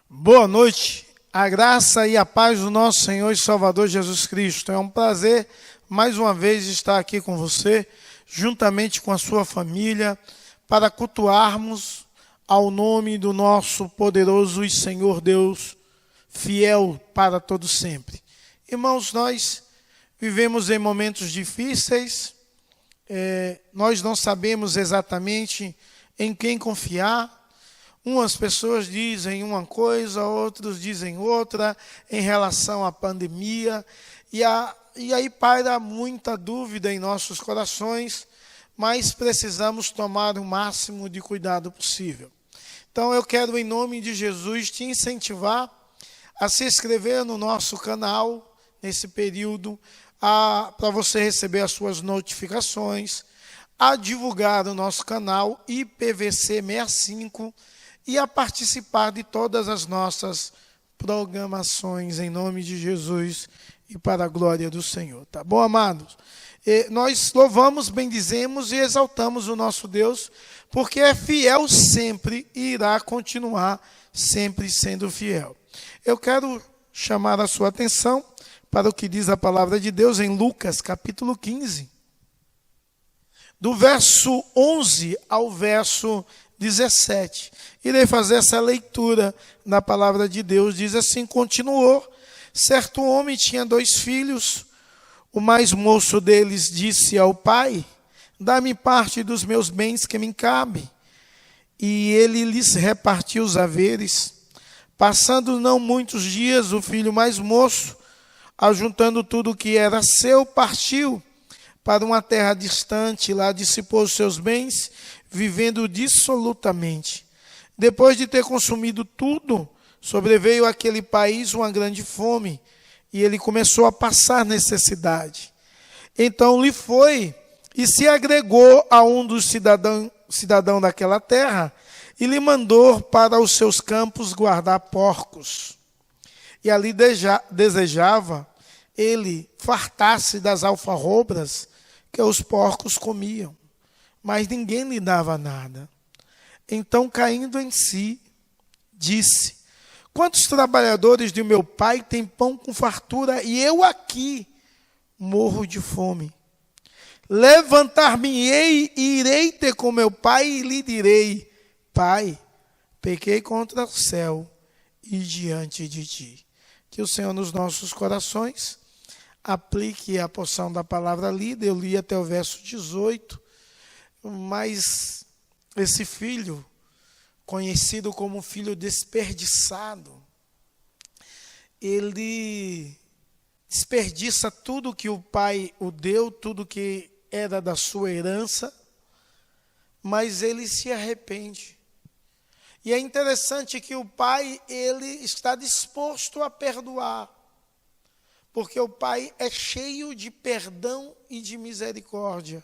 Boa noite, a graça e a paz do nosso Senhor e Salvador Jesus Cristo. É um prazer, mais uma vez, estar aqui com você, juntamente com a sua família, para cultuarmos ao nome do nosso poderoso e Senhor Deus, fiel para todo sempre. Irmãos, nós vivemos em momentos difíceis, nós não sabemos exatamente em quem confiar. Umas pessoas dizem uma coisa, outros dizem outra em relação à pandemia. E aí paira muita dúvida em nossos corações, mas precisamos tomar o máximo de cuidado possível. Então eu quero, em nome de Jesus, te incentivar a se inscrever no nosso canal nesse período, para você receber as suas notificações, a divulgar o nosso canal IPVC 65, e a participar de todas as nossas programações, em nome de Jesus e para a glória do Senhor. Tá bom, amados? Nós louvamos, bendizemos e exaltamos o nosso Deus, porque é fiel sempre e irá continuar sempre sendo fiel. Eu quero chamar a sua atenção para o que diz a palavra de Deus em Lucas, capítulo 15, do verso 11 ao verso 17. Irei fazer essa leitura na palavra de Deus. Diz assim: continuou, certo homem tinha 2 filhos. O mais moço deles disse ao pai: dá-me parte dos meus bens que me cabe. E ele lhes repartiu os haveres. Passando não muitos dias, o filho mais moço, ajuntando tudo o que era seu, partiu para uma terra distante. Lá dissipou os seus bens, vivendo dissolutamente. Depois de ter consumido tudo, sobreveio àquele país uma grande fome, e ele começou a passar necessidade. Então lhe foi e se agregou a um dos cidadãos daquela terra, e lhe mandou para os seus campos guardar porcos. E ali desejava ele fartar-se das alfarrobras que os porcos comiam, mas ninguém lhe dava nada. Então, caindo em si, disse: quantos trabalhadores de meu pai têm pão com fartura, e eu aqui morro de fome? Levantar-me-ei e irei ter com meu pai, e lhe direi: Pai, pequei contra o céu e diante de ti. Que o Senhor nos nossos corações aplique a porção da palavra lida. Eu li até o verso 18, mas esse filho, conhecido como filho desperdiçado, ele desperdiça tudo que o pai o deu, tudo que era da sua herança, mas ele se arrepende. E é interessante que o pai, ele está disposto a perdoar, porque o pai é cheio de perdão e de misericórdia.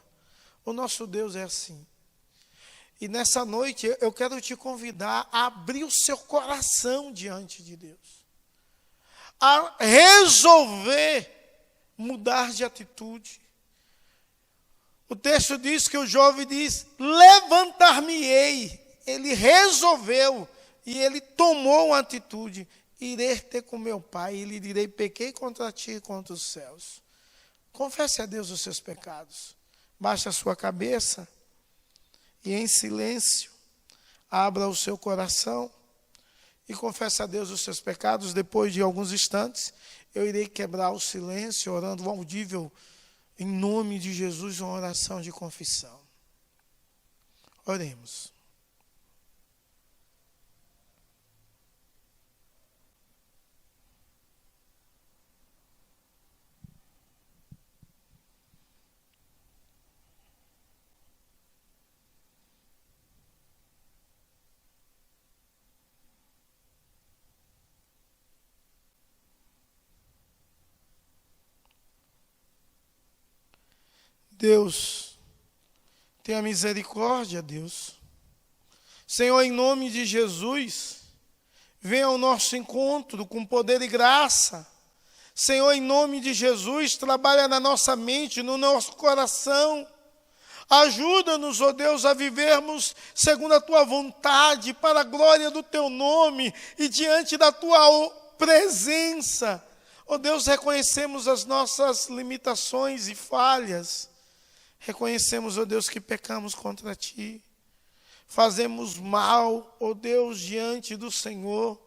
O nosso Deus é assim. E nessa noite eu quero te convidar a abrir o seu coração diante de Deus, a resolver mudar de atitude. O texto diz que o jovem diz: levantar-me-ei. Ele resolveu e ele tomou uma atitude: irei ter com meu pai e lhe direi: pequei contra ti e contra os céus. Confesse a Deus os seus pecados. Baixe a sua cabeça e em silêncio abra o seu coração e confesse a Deus os seus pecados. Depois de alguns instantes, eu irei quebrar o silêncio, orando audível, em nome de Jesus, uma oração de confissão. Oremos. Deus, tenha misericórdia, Deus. Senhor, em nome de Jesus, venha ao nosso encontro com poder e graça. Senhor, em nome de Jesus, trabalha na nossa mente, no nosso coração, Ajuda-nos, ó Deus, a vivermos segundo a Tua vontade, para a glória do Teu nome e diante da Tua presença. Ó Deus, reconhecemos as nossas limitações e falhas. Reconhecemos, ó Deus, que pecamos contra Ti. Fazemos mal, ó Deus, diante do Senhor.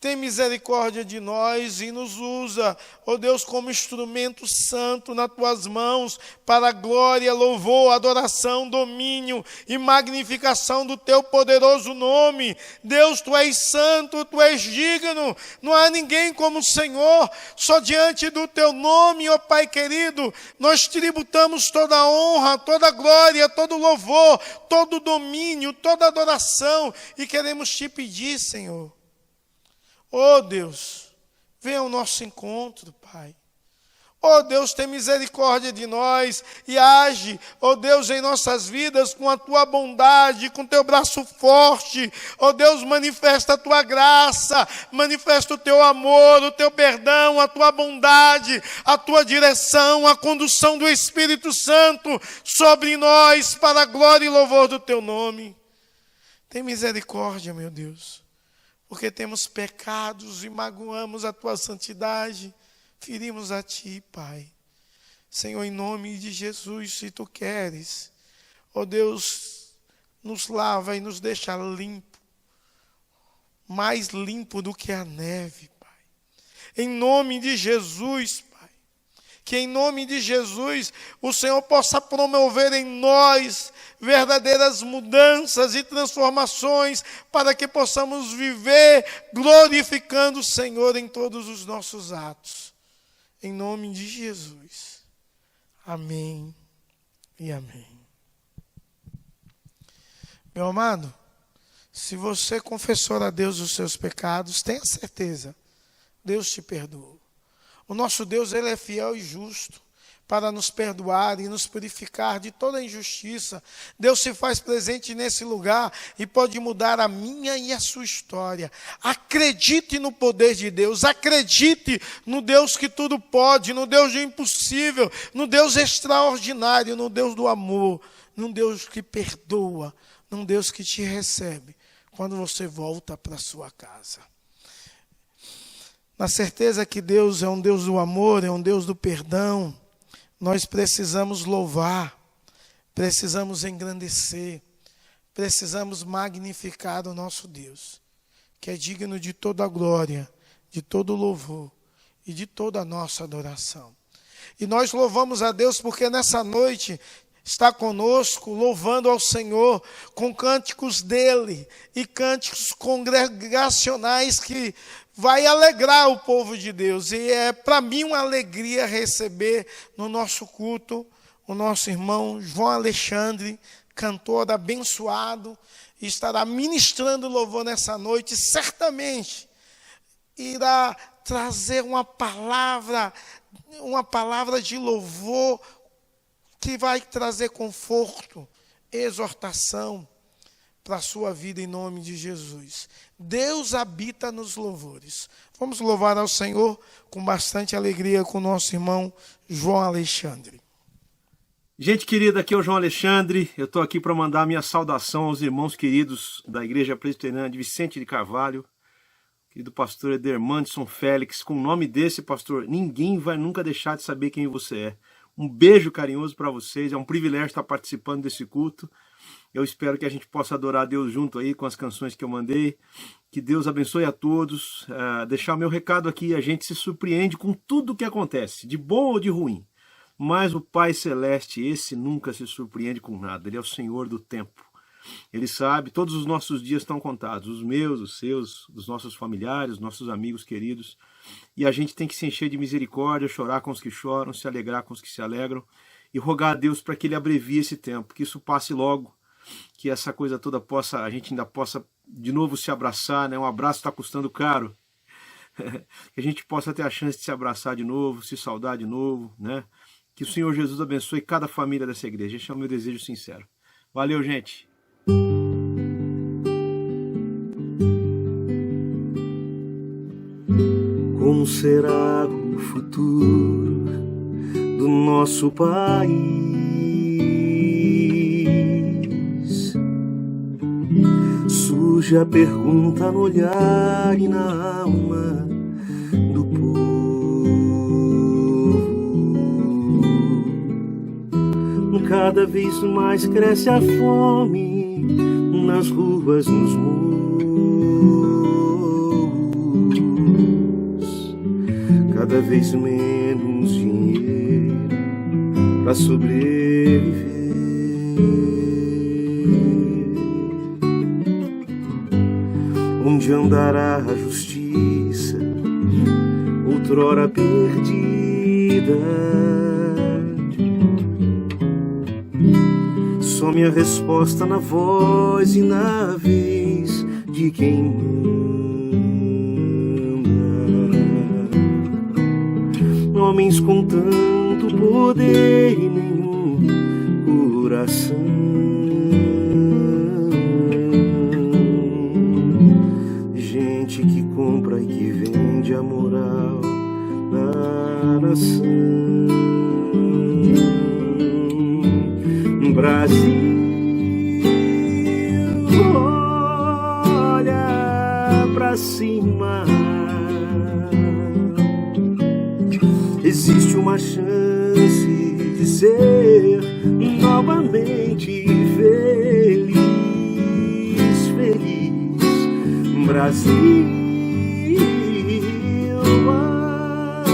Tem misericórdia de nós e nos usa, ó Deus, como instrumento santo nas Tuas mãos, para a glória, louvor, adoração, domínio e magnificação do Teu poderoso nome. Deus, Tu és santo, Tu és digno, não há ninguém como o Senhor. Só diante do Teu nome, ó Pai querido, nós tributamos toda a honra, toda a glória, todo o louvor, todo o domínio, toda a adoração, e queremos Te pedir, Senhor, oh Deus, venha ao nosso encontro, Pai. Oh Deus, tem misericórdia de nós e age, oh Deus, em nossas vidas com a Tua bondade, com Teu braço forte. Oh Deus, manifesta a Tua graça, manifesta o Teu amor, o Teu perdão, a Tua bondade, a Tua direção, a condução do Espírito Santo sobre nós, para a glória e louvor do Teu nome. Tem misericórdia, meu Deus, porque temos pecados e magoamos a Tua santidade, ferimos a Ti, Pai. Senhor, em nome de Jesus, se Tu queres, ó Deus, nos lava e nos deixa limpo, mais limpo do que a neve, Pai. Em nome de Jesus, Pai, que em nome de Jesus o Senhor possa promover em nós verdadeiras mudanças e transformações, para que possamos viver glorificando o Senhor em todos os nossos atos. Em nome de Jesus. Amém e amém. Meu amado, se você confessou a Deus os seus pecados, tenha certeza, Deus te perdoou. O nosso Deus, Ele é fiel e justo para nos perdoar e nos purificar de toda injustiça. Deus se faz presente nesse lugar e pode mudar a minha e a sua história. Acredite no poder de Deus, acredite no Deus que tudo pode, no Deus do impossível, no Deus extraordinário, no Deus do amor, no Deus que perdoa, num Deus que te recebe quando você volta para a sua casa. Na certeza que Deus é um Deus do amor, é um Deus do perdão, nós precisamos louvar, precisamos engrandecer, precisamos magnificar o nosso Deus, que é digno de toda a glória, de todo o louvor e de toda a nossa adoração. E nós louvamos a Deus porque nessa noite está conosco, louvando ao Senhor com cânticos dele e cânticos congregacionais que vai alegrar o povo de Deus. E é para mim uma alegria receber no nosso culto o nosso irmão João Alexandre, cantor abençoado, e estará ministrando louvor nessa noite. Certamente irá trazer uma palavra de louvor que vai trazer conforto, exortação para a sua vida em nome de Jesus. Deus habita nos louvores. Vamos louvar ao Senhor com bastante alegria com o nosso irmão João Alexandre. Gente querida, aqui é o João Alexandre. Eu estou aqui para mandar minha saudação aos irmãos queridos da Igreja Presbiteriana de Vicente de Carvalho, querido pastor Edermanson Félix. Com o nome desse, pastor, ninguém vai nunca deixar de saber quem você é. Um beijo carinhoso para vocês. É um privilégio estar participando desse culto. Eu espero que a gente possa adorar a Deus junto aí com as canções que eu mandei. Que Deus abençoe a todos. Deixar o meu recado aqui: a gente se surpreende com tudo o que acontece, de bom ou de ruim. Mas o Pai Celeste, esse nunca se surpreende com nada. Ele é o Senhor do tempo. Ele sabe, todos os nossos dias estão contados. Os meus, os seus, dos nossos familiares, dos nossos amigos queridos. E a gente tem que se encher de misericórdia, chorar com os que choram, se alegrar com os que se alegram. E rogar a Deus para que Ele abrevie esse tempo, que isso passe logo. Que essa coisa toda a gente ainda possa de novo se abraçar, né? Um abraço está custando caro. Que a gente possa ter a chance de se abraçar de novo, se saudar de novo, né? Que o Senhor Jesus abençoe cada família dessa igreja. Esse é o meu desejo sincero. Valeu, gente! Como será o futuro do nosso país? Surge a pergunta no olhar e na alma do povo. Cada vez mais cresce a fome nas ruas, nos morros. Cada vez menos dinheiro para sobreviver. Onde andará a justiça, outrora perdida? Some a resposta na voz e na vez de quem manda. Homens com tanto poder e nenhum coração. Gente que compra e que vende a moral da nação. Brasil, olha pra cima. Existe uma chance de ser novamente feliz, feliz. Brasil, uma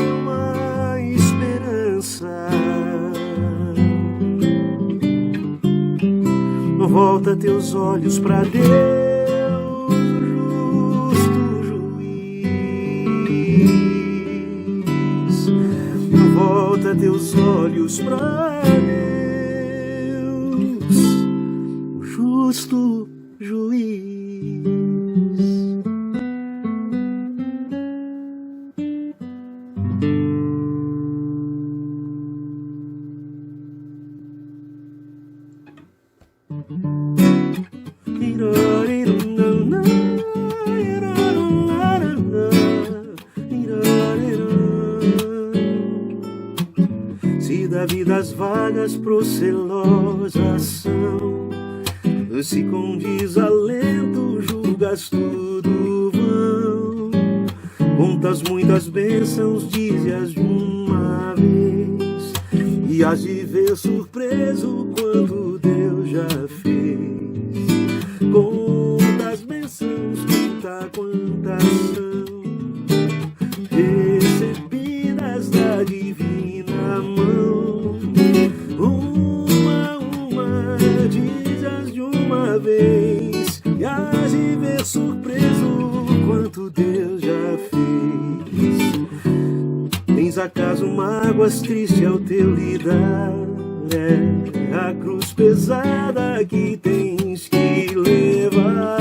esperança. Volta teus olhos pra Deus, justo juiz. Volta teus olhos pra Deus, justo juiz. Se da vida as vagas procelosas são, se com desalento julgas tudo vão, contas muitas bênçãos, dize-as de uma vez, e has de ver surpreso quanto Deus já fez. Contas bênçãos, conta quantas são, recebidas da divina mão. Uma, diz-as de uma vez, e has de ver surpreso quanto Deus já fez. Tens acaso mágoas tristes ao teu lidar? É a cruz pesada que tens que levar.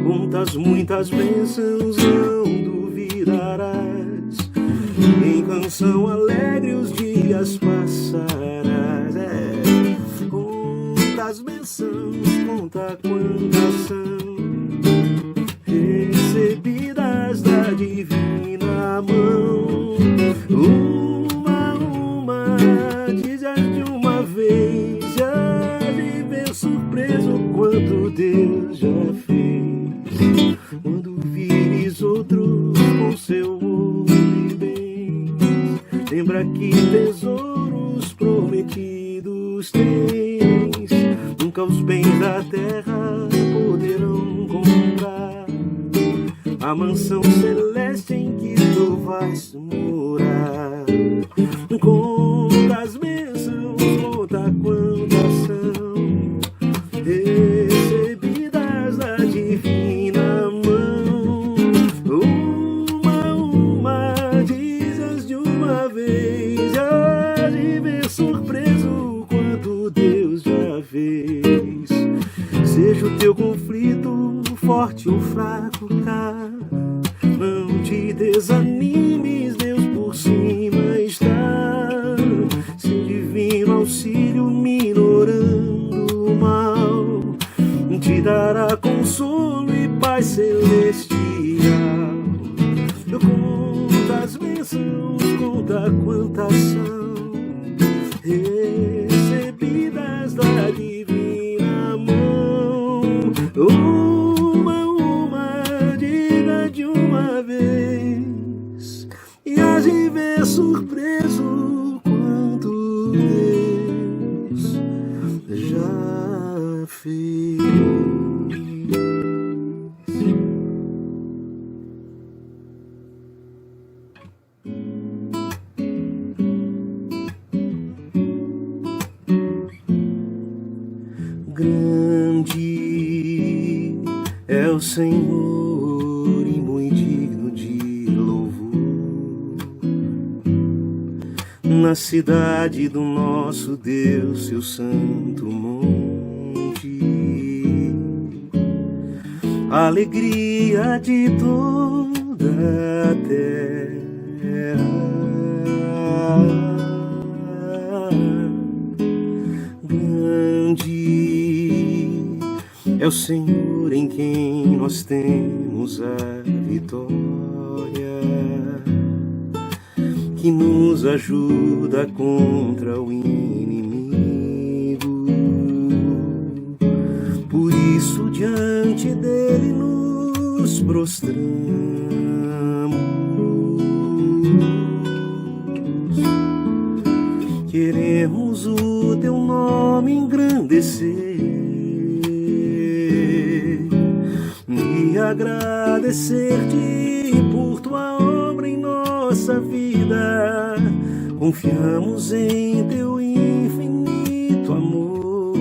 Contas muitas bênçãos, não duvidarás. Em canção alegre os dias passarás. Contas bênçãos, conta quantas são, recebidas da divina mão. Uma, diz-as de uma vez, já de ver surpreso quanto Deus já fez. Quando vires outros com seu olho de bem, lembra que tesouros prometidos tens. Nunca os bens da terra poderão comprar a mansão celeste em que tu vais morar. Conta as bênçãos, conta quantas são, recebidas da divina mão. Uma, diz-as de uma vez, há de ver surpreso quanto Deus já fez. Seja o teu conflito forte ou fraco, cara, não te desanimes, Deus por cima está. Seu divino auxílio minorando o mal, te dará consolo e paz celestial. Conta as bênçãos, conta quantas são, recebidas da divina mão. Uma uma vez e hás de ver surpreso quanto Deus já fez. Grande é o Senhor e muito digno de louvor. Na cidade do nosso Deus, seu santo monte, a alegria de toda a terra. Grande é o Senhor em quem nós temos a vitória, que nos ajuda contra o inimigo. Por isso diante dele nos prostramos, queremos o teu nome engrandecer e agradecer-te por tua obra em nossa vida. Confiamos em teu infinito amor,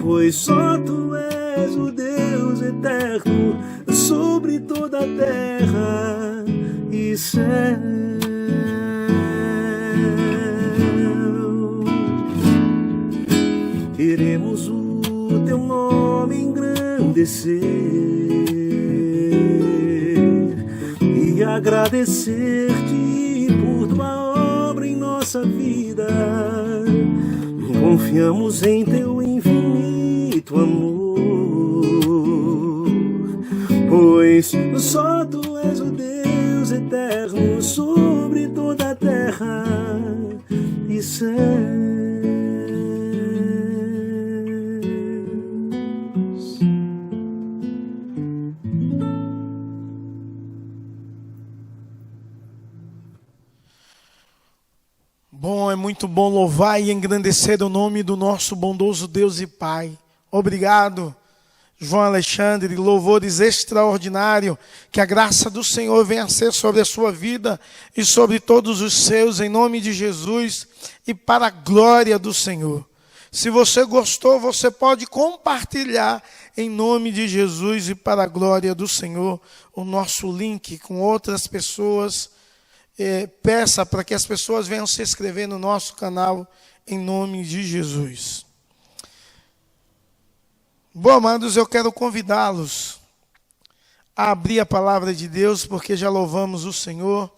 pois só tu és o Deus eterno sobre toda a terra e céu. Queremos o teu nome engrandecer e agradecer-te por tua obra em nossa vida. Confiamos em teu infinito amor, pois só tu és o Deus eterno sobre toda a terra e céu. É muito bom louvar e engrandecer o nome do nosso bondoso Deus e Pai. Obrigado, João Alexandre, louvores extraordinários, que a graça do Senhor venha a ser sobre a sua vida e sobre todos os seus, em nome de Jesus e para a glória do Senhor. Se você gostou, você pode compartilhar em nome de Jesus e para a glória do Senhor o nosso link com outras pessoas. Peça para que as pessoas venham se inscrever no nosso canal em nome de Jesus. Bom, amados, eu quero convidá-los a abrir a palavra de Deus, porque já louvamos o Senhor.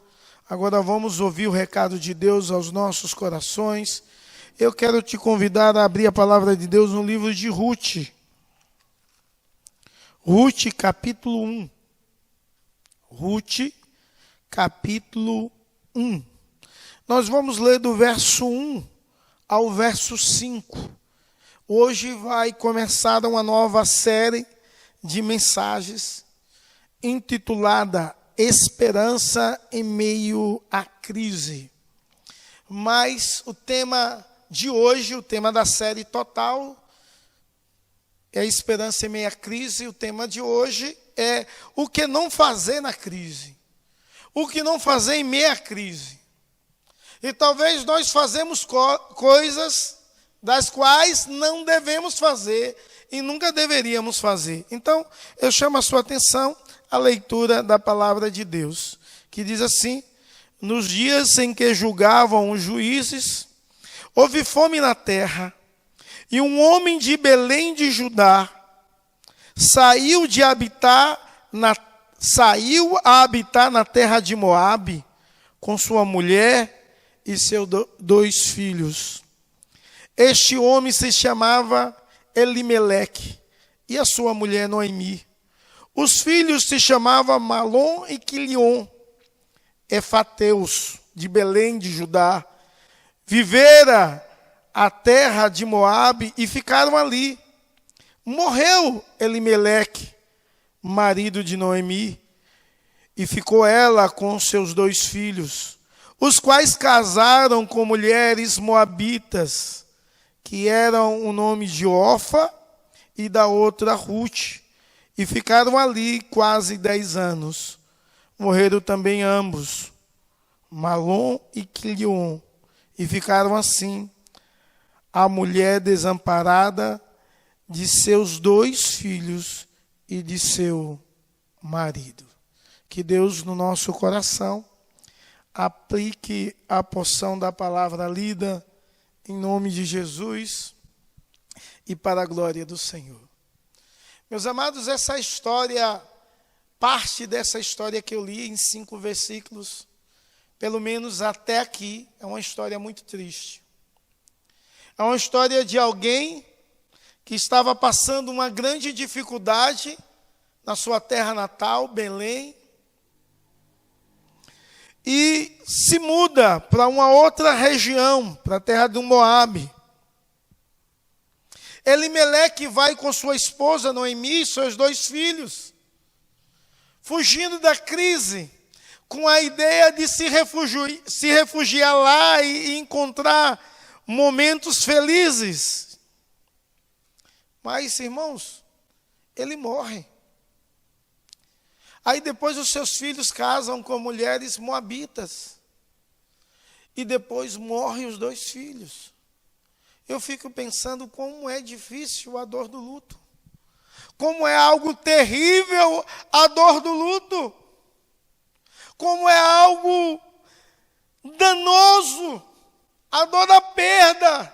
Agora vamos ouvir o recado de Deus aos nossos corações. Eu quero te convidar a abrir a palavra de Deus no livro de Ruth. Ruth, capítulo 1. Ruth, capítulo 1. Nós vamos ler do verso 1 ao verso 5. Hoje vai começar uma nova série de mensagens intitulada Esperança em Meio à Crise. Mas o tema de hoje, o tema da série total, é Esperança em Meio à Crise. O tema de hoje é o que não fazer na crise. O que não fazer em meio à crise. E talvez nós fazemos coisas das quais não devemos fazer e nunca deveríamos fazer. Então, eu chamo a sua atenção à leitura da palavra de Deus, que diz assim: nos dias em que julgavam os juízes, houve fome na terra, e um homem de Belém de Judá saiu a habitar na terra de Moabe, com sua mulher e seus 2 filhos. Este homem se chamava Elimeleque, e a sua mulher Noemi. Os filhos se chamavam Malom e Quilion, efateus, de Belém de Judá. Vivera a terra de Moabe e ficaram ali. Morreu Elimeleque, marido de Noemi, e ficou ela com seus 2 filhos, os quais casaram com mulheres moabitas, que eram o nome de Orfa e da outra Ruth, e ficaram ali quase 10 anos. Morreram também ambos, Malom e Quilion, e ficaram assim, a mulher desamparada de seus 2 filhos e de seu marido. Que Deus no nosso coração aplique a porção da palavra lida em nome de Jesus e para a glória do Senhor. Meus amados, essa história, parte dessa história que eu li em 5 versículos, pelo menos até aqui, é uma história muito triste. É uma história de alguém que estava passando uma grande dificuldade na sua terra natal, Belém, e se muda para uma outra região, para a terra do Moabe. Elimeleque vai com sua esposa Noemi e seus 2 filhos, fugindo da crise, com a ideia de se refugiar lá e encontrar momentos felizes. Mas, irmãos, ele morre. Aí depois os seus filhos casam com mulheres moabitas. E depois morrem os 2 filhos. Eu fico pensando como é difícil a dor do luto. Como é algo terrível a dor do luto. Como é algo danoso a dor da perda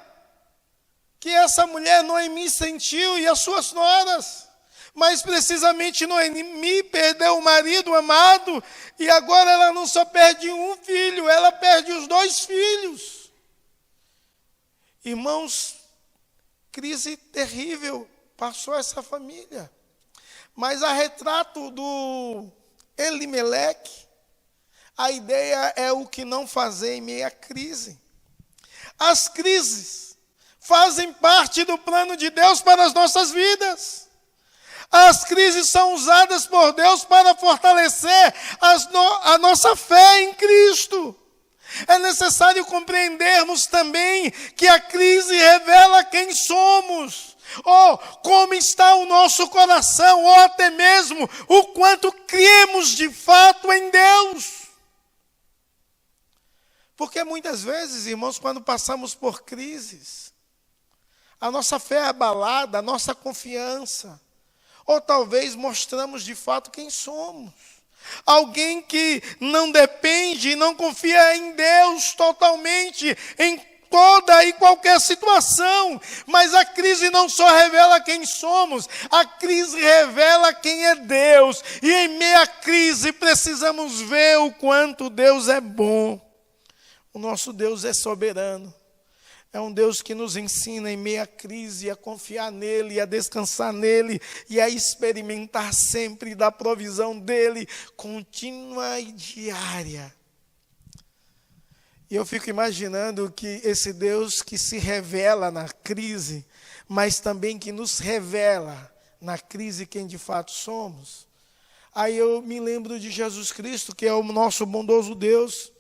que essa mulher Noemi sentiu e as suas noras. Mas precisamente Noemi perdeu o marido amado e agora ela não só perde um filho, ela perde os 2 filhos. Irmãos, crise terrível passou essa família. Mas a retrato do Elimeleque, a ideia é o que não fazer em meio à crise. As crises fazem parte do plano de Deus para as nossas vidas. As crises são usadas por Deus para fortalecer a nossa fé em Cristo. É necessário compreendermos também que a crise revela quem somos, ou como está o nosso coração, ou até mesmo o quanto cremos de fato em Deus. Porque muitas vezes, irmãos, quando passamos por crises, a nossa fé é abalada, a nossa confiança, ou talvez mostramos de fato quem somos. Alguém que não depende, não confia em Deus totalmente, em toda e qualquer situação. Mas a crise não só revela quem somos, a crise revela quem é Deus. E em meio à crise precisamos ver o quanto Deus é bom. O nosso Deus é soberano. É um Deus que nos ensina em meio à crise a confiar nele, a descansar nele e a experimentar sempre da provisão dele, contínua e diária. E eu fico imaginando que esse Deus que se revela na crise, mas também que nos revela na crise quem de fato somos. Aí eu me lembro de Jesus Cristo, que é o nosso bondoso Deus,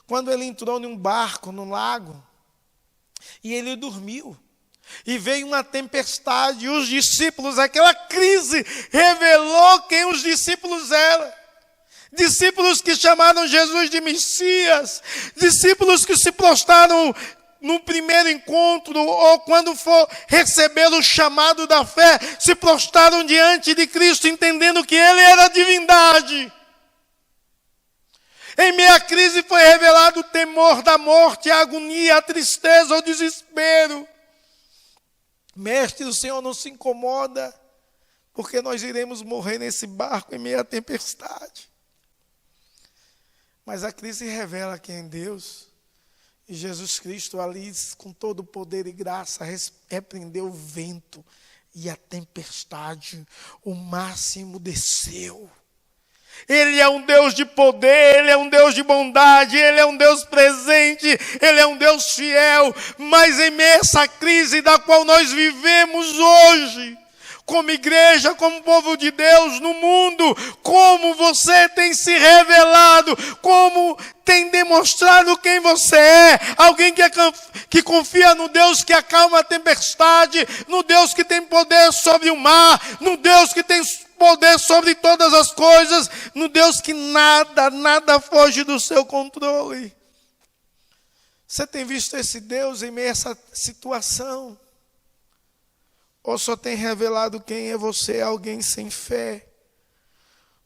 quando ele entrou num barco, num lago, e ele dormiu. E veio uma tempestade, e os discípulos, aquela crise revelou quem os discípulos eram. Discípulos que chamaram Jesus de Messias, discípulos que se prostraram no primeiro encontro, ou quando for receber o chamado da fé, se prostraram diante de Cristo, entendendo que Ele era a divindade. Em meio à crise foi revelado o temor da morte, a agonia, a tristeza, o desespero. Mestre, o Senhor não se incomoda, porque nós iremos morrer nesse barco em meio à tempestade. Mas a crise revela quem é Deus. E Jesus Cristo ali, com todo o poder e graça, repreendeu o vento e a tempestade. O máximo desceu. Ele é um Deus de poder, Ele é um Deus de bondade, Ele é um Deus presente, Ele é um Deus fiel. Mas em meio a essa crise da qual nós vivemos hoje, como igreja, como povo de Deus no mundo, como você tem se revelado, como tem demonstrado quem você é, alguém que confia no Deus que acalma a tempestade, no Deus que tem poder sobre o mar, no Deus que tem poder sobre todas as coisas, no Deus que nada foge do seu controle. Você tem visto esse Deus em meio a essa situação? Ou só tem revelado quem é você, alguém sem fé,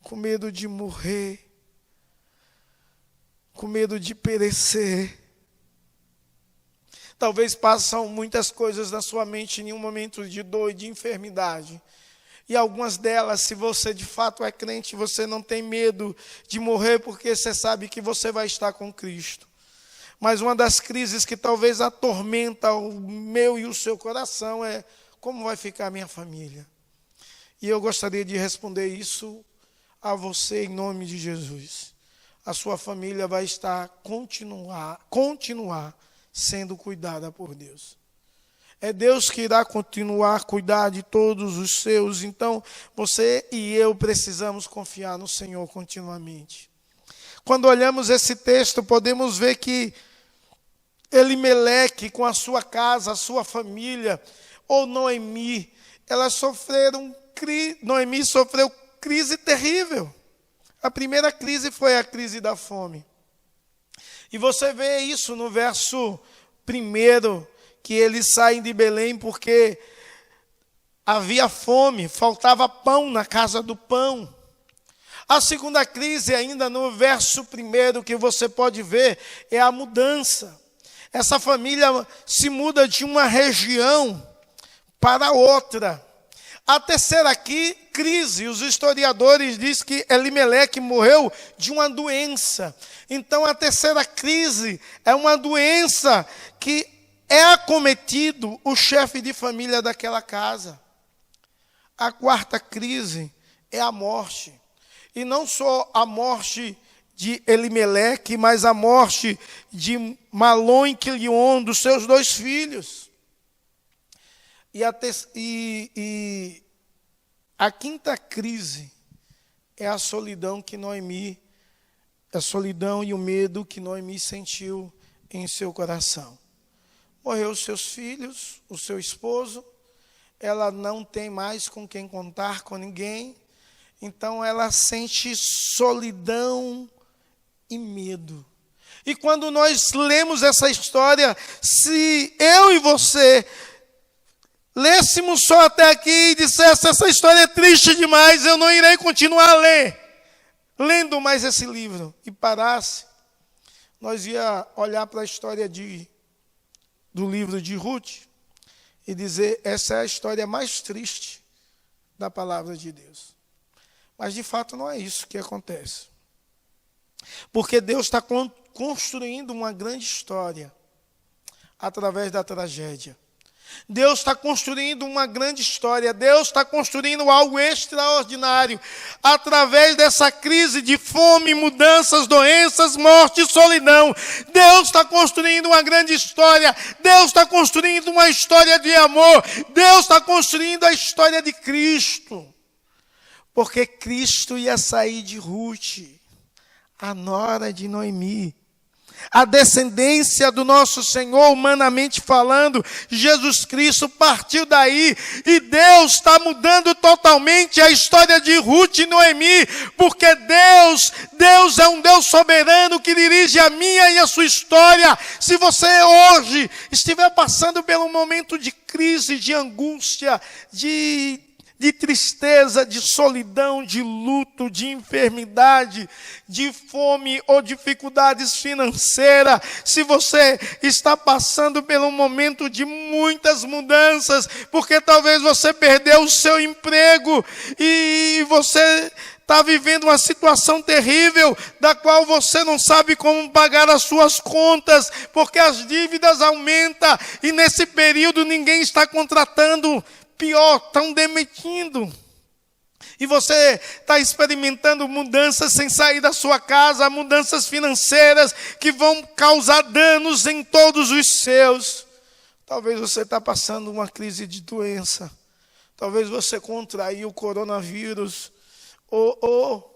com medo de morrer, com medo de perecer? Talvez passam muitas coisas na sua mente em um momento de dor e de enfermidade. E algumas delas, se você de fato é crente, você não tem medo de morrer, porque você sabe que você vai estar com Cristo. Mas uma das crises que talvez atormenta o meu e o seu coração é: como vai ficar a minha família? E eu gostaria de responder isso a você em nome de Jesus. A sua família vai continuar sendo cuidada por Deus. É Deus que irá continuar a cuidar de todos os seus. Então, você e eu precisamos confiar no Senhor continuamente. Quando olhamos esse texto, podemos ver que Elimeleque, com a sua casa, a sua família, ou Noemi, Noemi sofreu crise terrível. A primeira crise foi a crise da fome. E você vê isso no verso 1, que eles saem de Belém porque havia fome, faltava pão na casa do pão. A segunda crise, ainda no verso 1, que você pode ver, é a mudança. Essa família se muda de uma região para outra. A terceira crise, os historiadores dizem que Elimeleque morreu de uma doença. Então a terceira crise é uma doença que é acometido o chefe de família daquela casa. A quarta crise é a morte. E não só a morte de Elimeleque, mas a morte de Malom e Quilion, dos seus 2 filhos. E a quinta crise é a solidão a solidão e o medo que Noemi sentiu em seu coração. Morreu os seus filhos, o seu esposo, ela não tem mais com quem contar, com ninguém, então ela sente solidão e medo. E quando nós lemos essa história, se eu e você lêssemos só até aqui e dissesse: essa história é triste demais, eu não irei continuar lendo mais esse livro, e parasse, nós ia olhar para a história do livro de Ruth e dizer: essa é a história mais triste da palavra de Deus. Mas de fato não é isso que acontece. Porque Deus está construindo uma grande história através da tragédia. Deus está construindo uma grande história. Deus está construindo algo extraordinário através dessa crise de fome, mudanças, doenças, morte e solidão. Deus está construindo uma grande história. Deus está construindo uma história de amor. Deus está construindo a história de Cristo. Porque Cristo ia sair de Ruth, a nora de Noemi. A descendência do nosso Senhor, humanamente falando, Jesus Cristo partiu daí. E Deus está mudando totalmente a história de Ruth e Noemi. Porque Deus é um Deus soberano que dirige a minha e a sua história. Se você hoje estiver passando por um momento de crise, de angústia, de tristeza, de solidão, de luto, de enfermidade, de fome ou dificuldades financeiras, se você está passando por um momento de muitas mudanças, porque talvez você perdeu o seu emprego e você está vivendo uma situação terrível, da qual você não sabe como pagar as suas contas, porque as dívidas aumentam e nesse período ninguém está contratando. Pior, estão demitindo. E você está experimentando mudanças sem sair da sua casa, mudanças financeiras que vão causar danos em todos os seus. Talvez você está passando uma crise de doença. Talvez você contraiu o coronavírus, ou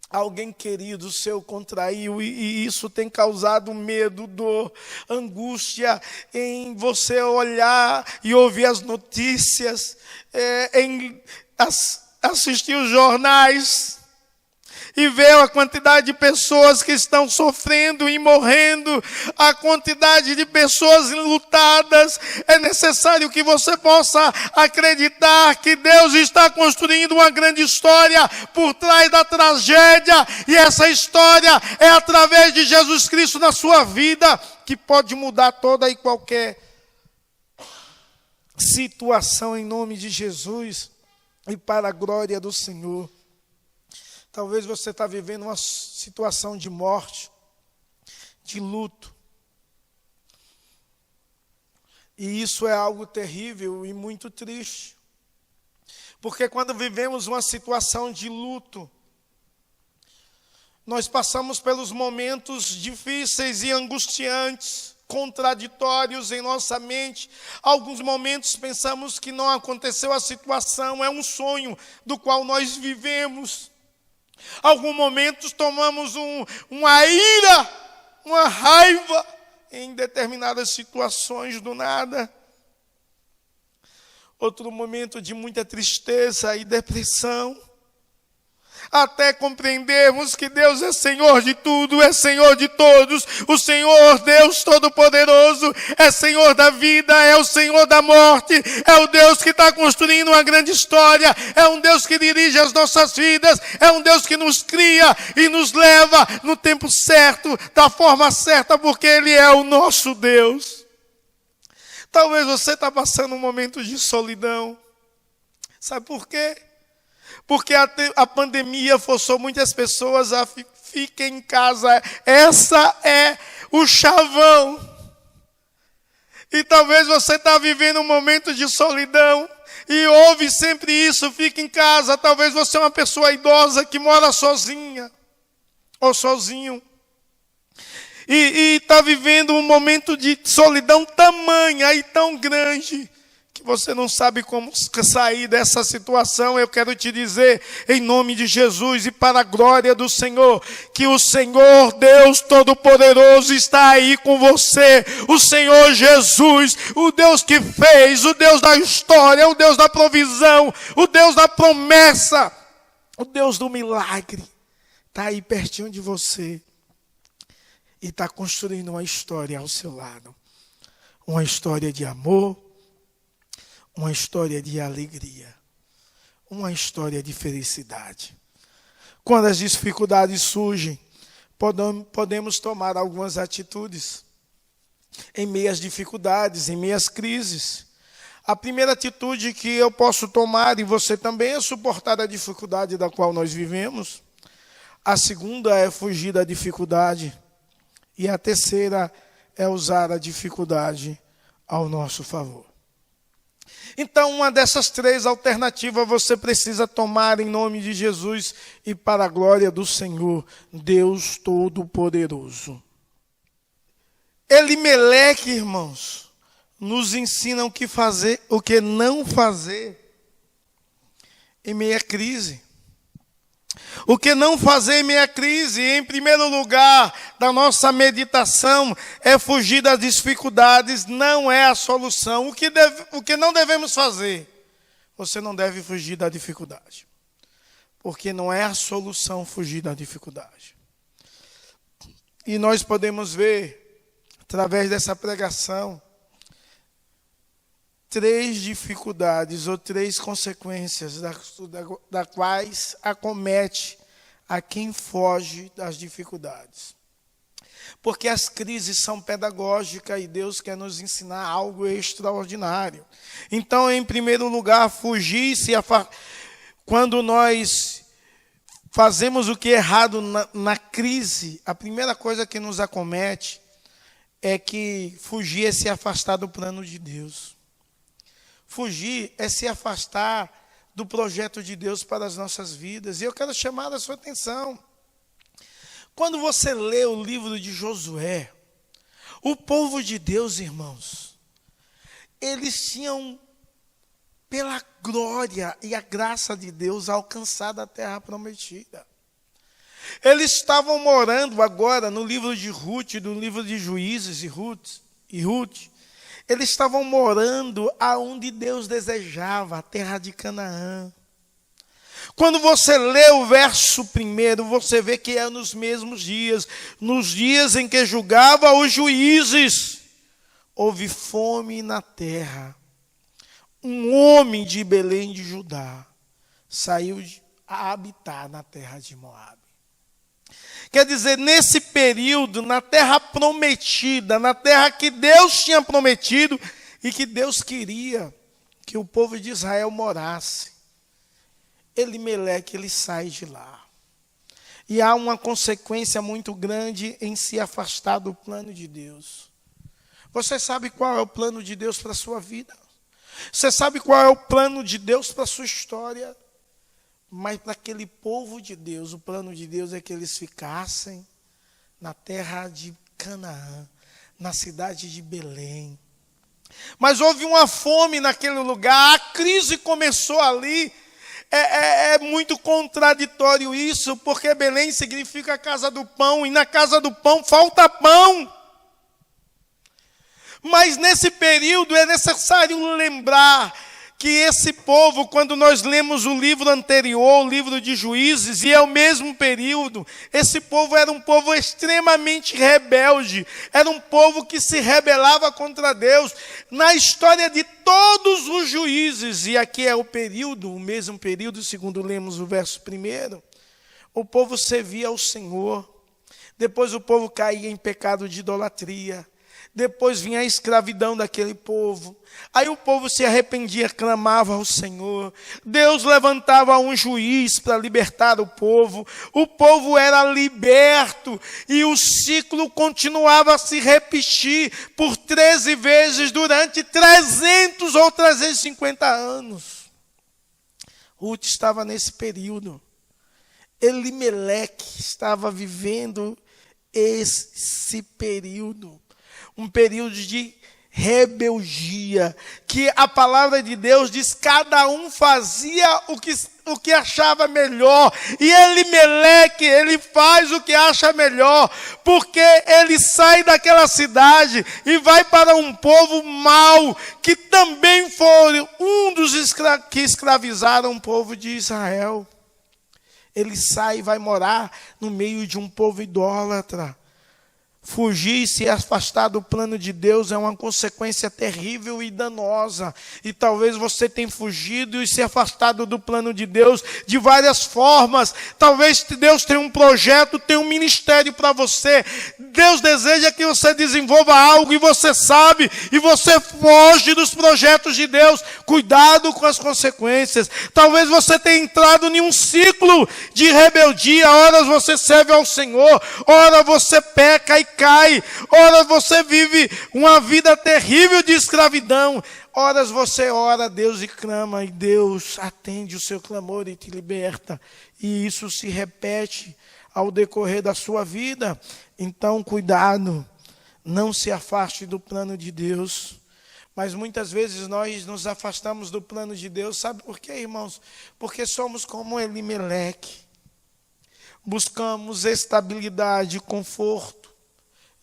alguém querido seu contraiu, e isso tem causado medo, dor, angústia em você olhar e ouvir as notícias, assistir os jornais e ver a quantidade de pessoas que estão sofrendo e morrendo, a quantidade de pessoas enlutadas. É necessário que você possa acreditar que Deus está construindo uma grande história por trás da tragédia, e essa história é através de Jesus Cristo na sua vida, que pode mudar toda e qualquer situação em nome de Jesus e para a glória do Senhor. Talvez você está vivendo uma situação de morte, de luto. E isso é algo terrível e muito triste. Porque quando vivemos uma situação de luto, nós passamos pelos momentos difíceis e angustiantes, contraditórios em nossa mente. Alguns momentos pensamos que não aconteceu a situação, é um sonho do qual nós vivemos. Alguns momentos tomamos uma ira, uma raiva em determinadas situações do nada. Outro momento de muita tristeza e depressão. Até compreendermos que Deus é Senhor de tudo, é Senhor de todos. O Senhor, Deus Todo-Poderoso, é Senhor da vida, é o Senhor da morte, é o Deus que está construindo uma grande história, é um Deus que dirige as nossas vidas, é um Deus que nos cria e nos leva no tempo certo, da forma certa, porque Ele é o nosso Deus. Talvez você está passando um momento de solidão. Sabe por quê? Porque a pandemia forçou muitas pessoas a fiquem em casa. Essa é o chavão. E talvez você está vivendo um momento de solidão e ouve sempre isso, fica em casa. Talvez você é uma pessoa idosa que mora sozinha ou sozinho. E está vivendo um momento de solidão tamanha e tão grande que você não sabe como sair dessa situação. Eu quero te dizer, em nome de Jesus e para a glória do Senhor, que o Senhor Deus Todo-Poderoso está aí com você. O Senhor Jesus, o Deus que fez, o Deus da história, o Deus da provisão, o Deus da promessa, o Deus do milagre, está aí pertinho de você e está construindo uma história ao seu lado. Uma história de amor, uma história de alegria, uma história de felicidade. Quando as dificuldades surgem, podemos tomar algumas atitudes em meio às dificuldades, em meio às crises. A primeira atitude que eu posso tomar, e você também, é suportar a dificuldade da qual nós vivemos. A segunda é fugir da dificuldade. E a terceira é usar a dificuldade ao nosso favor. Então, uma dessas três alternativas você precisa tomar em nome de Jesus e para a glória do Senhor, Deus Todo-Poderoso. Elimeleque, irmãos, nos ensina o que fazer, o que não fazer em meia crise. O que não fazer em meia crise, em primeiro lugar, da nossa meditação, é fugir das dificuldades, não é a solução. O que não devemos fazer? Você não deve fugir da dificuldade, porque não é a solução fugir da dificuldade. E nós podemos ver, através dessa pregação, três dificuldades ou três consequências da quais acomete a quem foge das dificuldades. Porque as crises são pedagógicas e Deus quer nos ensinar algo extraordinário. Então, em primeiro lugar, fugir quando nós fazemos o que é errado na crise, a primeira coisa que nos acomete é que fugir é se afastar do plano de Deus. Fugir é se afastar do projeto de Deus para as nossas vidas. E eu quero chamar a sua atenção. Quando você lê o livro de Josué, o povo de Deus, irmãos, eles tinham pela glória e a graça de Deus, alcançar a terra prometida. Eles estavam morando agora no livro de Ruth, no livro de Juízes e Ruth. Eles estavam morando aonde Deus desejava, a terra de Canaã. Quando você lê o verso 1, você vê que é nos mesmos dias, nos dias em que julgava os juízes, houve fome na terra. Um homem de Belém de Judá saiu a habitar na terra de Moabe. Quer dizer, nesse período, na terra prometida, na terra que Deus tinha prometido e que Deus queria que o povo de Israel morasse, Elimeleque, ele sai de lá. E há uma consequência muito grande em se afastar do plano de Deus. Você sabe qual é o plano de Deus para a sua vida? Você sabe qual é o plano de Deus para a sua história? Mas para aquele povo de Deus, o plano de Deus é que eles ficassem na terra de Canaã, na cidade de Belém. Mas houve uma fome naquele lugar, a crise começou ali. É muito contraditório isso, porque Belém significa a casa do pão, e na casa do pão falta pão. Mas nesse período é necessário lembrar que esse povo, quando nós lemos o livro anterior, o livro de Juízes, e é o mesmo período, esse povo era um povo extremamente rebelde, era um povo que se rebelava contra Deus. Na história de todos os juízes, e aqui é o período, o mesmo período, segundo lemos o verso 1, o povo servia ao Senhor, depois o povo caía em pecado de idolatria, depois vinha a escravidão daquele povo. Aí o povo se arrependia, clamava ao Senhor. Deus levantava um juiz para libertar o povo. O povo era liberto. E o ciclo continuava a se repetir por 13 vezes durante 300 ou 350 anos. Ruth estava nesse período. Elimeleque estava vivendo esse período. Um período de rebeldia, que a palavra de Deus diz, cada um fazia o que achava melhor, e Elimeleque, ele faz o que acha melhor, porque ele sai daquela cidade e vai para um povo mau, que também foi um dos que escravizaram o povo de Israel. Ele sai e vai morar no meio de um povo idólatra. Fugir e se afastar do plano de Deus é uma consequência terrível e danosa. E talvez você tenha fugido e se afastado do plano de Deus de várias formas. Talvez Deus tenha um projeto, tenha um ministério para você. Deus deseja que você desenvolva algo e você sabe, e você foge dos projetos de Deus. Cuidado com as consequências. Talvez você tenha entrado em um ciclo de rebeldia. Ora você serve ao Senhor, ora você peca e cai, ora você vive uma vida terrível de escravidão, ora você ora a Deus e clama, e Deus atende o seu clamor e te liberta, e isso se repete ao decorrer da sua vida. Então cuidado, não se afaste do plano de Deus. Mas muitas vezes nós nos afastamos do plano de Deus, sabe por quê, irmãos? Porque somos como Elimeleque, buscamos estabilidade, conforto,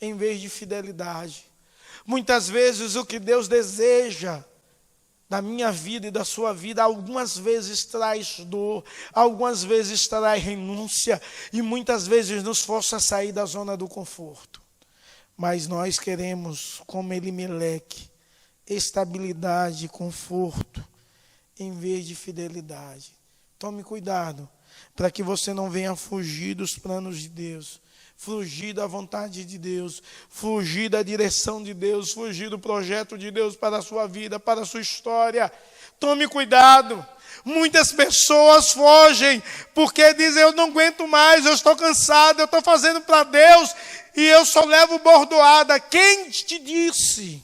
em vez de fidelidade. Muitas vezes o que Deus deseja da minha vida e da sua vida, algumas vezes traz dor, algumas vezes traz renúncia, e muitas vezes nos força a sair da zona do conforto. Mas nós queremos, como Elimeleque, estabilidade, conforto, em vez de fidelidade. Tome cuidado, para que você não venha fugir dos planos de Deus, fugir da vontade de Deus, fugir da direção de Deus, fugir do projeto de Deus para a sua vida, para a sua história. Tome cuidado. Muitas pessoas fogem porque dizem, eu não aguento mais, eu estou cansado, eu estou fazendo para Deus e eu só levo bordoada. Quem te disse